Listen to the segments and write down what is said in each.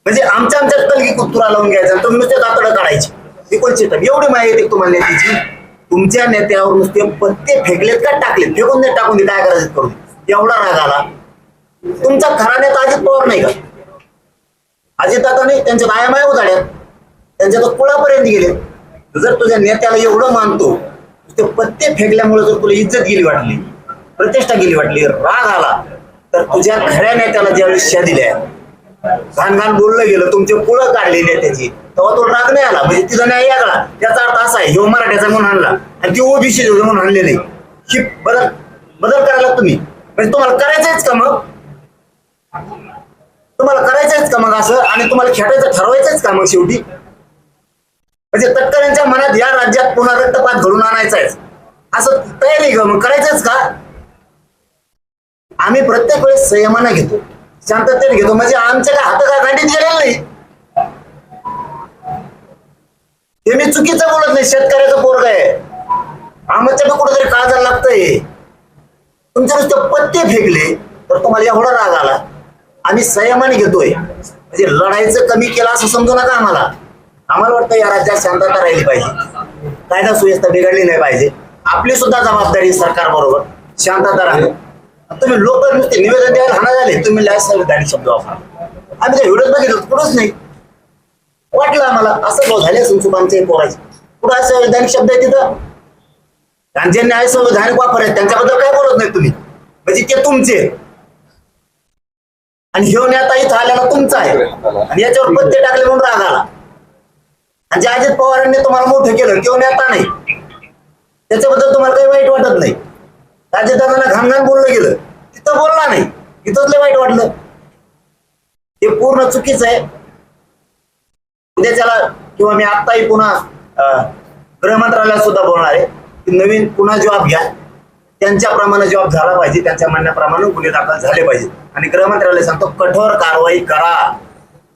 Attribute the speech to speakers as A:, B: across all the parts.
A: म्हणजे आमच्यात कलगी कुत्रा लावून घ्यायचा तुम्ही नुसते दातडं काढायचे ही कोणची एवढी माहिती येते तुम्हाला नेत्याची. तुमच्या नेत्यावर नुसते पत्ते फेकलेत का टाकलेत फेकून नाही टाकून दे काय करायचं करून एवढा राग आला. तुमचा खरा नेता अजित पवार नाही का? अजितदादा नाही त्यांच्या मायामाया उजाड्यात त्यांच्या तर कुळापर्यंत गेले. जर तुझ्या नेत्याला एवढं मानतो ते पत्ते फेकल्यामुळे जर तुला इज्जत गेली वाटली प्रतिष्ठा गेली वाटली राग आला तर तुझ्या खऱ्या नेत्याला ज्यावेळी शिक्षा दिल्या घाण घाण बोललं गेलं तुमचे पुळं काढले नेत्याची तेव्हा तो राग नाही आला. म्हणजे तिचा न्याय आला. त्याचा अर्थ असा आहे ह्यो मराठ्याचा म्हणून आणला आणि ती ओबीसी म्हणून आणले नाही. ही बदल करायला तुम्ही म्हणजे तुम्हाला करायचंच का मग? तुम्हाला करायचंच का मग असं आणि तुम्हाला खेळायचं ठरवायचंच का मग शेवटी? म्हणजे तटकऱ्यांच्या मनात या राज्यात पुन्हा रक्तपात घडून आणायचा आहे असं तयारी का मग करायचंच का? आम्ही प्रत्येक वेळेस संयमाने घेतो शांततेने घेतो म्हणजे आमच्या काय हात काय गांडीत गेलेलं नाही. ते मी चुकीचं बोलत नाही. शेतकऱ्याचं पोरग आहे आमच्या कुठेतरी काळजाला लागतंय. तुमच्या नुसते पत्ते फेकले तर तुम्हाला एवढा राग आला. आम्ही संयमाने घेतोय म्हणजे लढाईचं कमी केलं असं समजू नका आम्हाला. आम्हाला वाटतं या राज्यात शांतता राहिली पाहिजे कायदा सुव्यवस्था बिघडली नाही पाहिजे. आपली सुद्धा जबाबदारी सरकार बरोबर शांतता राहणं. तुम्ही लोक नुसते निवेदन द्यायला हाना झाले तुम्ही संविधानिक शब्द वापरा. आम्ही त्या व्हिडिओ बघितलं कुठंच नाही वाटलं आम्हाला असं झाले चूक आमच्या पोराची कुठं संविधानिक शब्द आहे तिथं. आणि ज्यांनी आहे संविधानिक वापर आहे त्यांच्याबद्दल काय बोलत नाही तुम्ही म्हणजे ते तुमचे आणि ह्यो नेता इथं आलेला तुमचा आहे आणि याच्यावर पत्ते टाकले म्हणून राग आला. आणि जे अजित पवारांनी तुम्हाला मोठं केलं किंवा नेता नाही त्याच्याबद्दल तुम्हाला काही वाईट वाटत नाही. अजितदादांना घाणघाण बोललं गेलं तिथं बोलला नाही इथंच लय वाईट वाटलं. हे पूर्ण चुकीचं आहे. उद्याच्याला किंवा मी आत्ताही पुन्हा गृह मंत्रालयात सुद्धा बोलणार आहे की नवीन पुन्हा जॉब घ्या त्यांच्याप्रमाणे जॉब झाला पाहिजे त्यांच्या म्हणण्याप्रमाणे गुन्हे दाखल झाले पाहिजे. आणि गृह मंत्रालय सांगतो कठोर कारवाई करा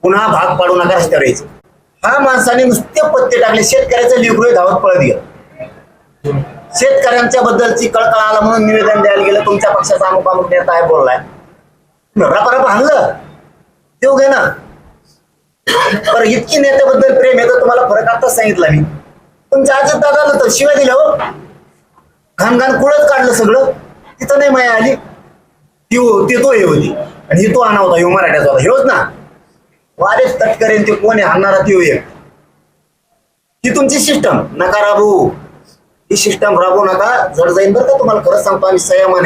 A: पुन्हा भाग पाडू नका रस्त्यावर यायचं. हा माणसाने नुसते पत्ते टाकले शेतकऱ्याचं लेकरू धावत पळत गेलं. शेतकऱ्यांच्या बद्दलची कळकळ आला म्हणून निवेदन द्यायला गेलं तुमच्या पक्षाचा अमुक अमुक नेता आहे बोललाय रपारप हाणलं देऊ घे ना. बरं इतकी नेत्याबद्दल प्रेम आहे तर तुम्हाला फरक आताच सांगितला मी. तुमच्या अजित दादाला तर शिवाय दिल्या हो घाणघाण कुळच काढलं सगळं तिथं नाही माया आली. ती तो हे होती आणि ही तो आणा होता ह्यो मराठ्याचा होता ह्योच ना. वारेच तटकरेन ते कोण आहे हाणणारा ती एक ही तुमची सिस्टम नका राबू. ही सिस्टम राबवू नका जड जाईन बरं का तुम्हाला खरंच सांगतो आम्ही संयमाने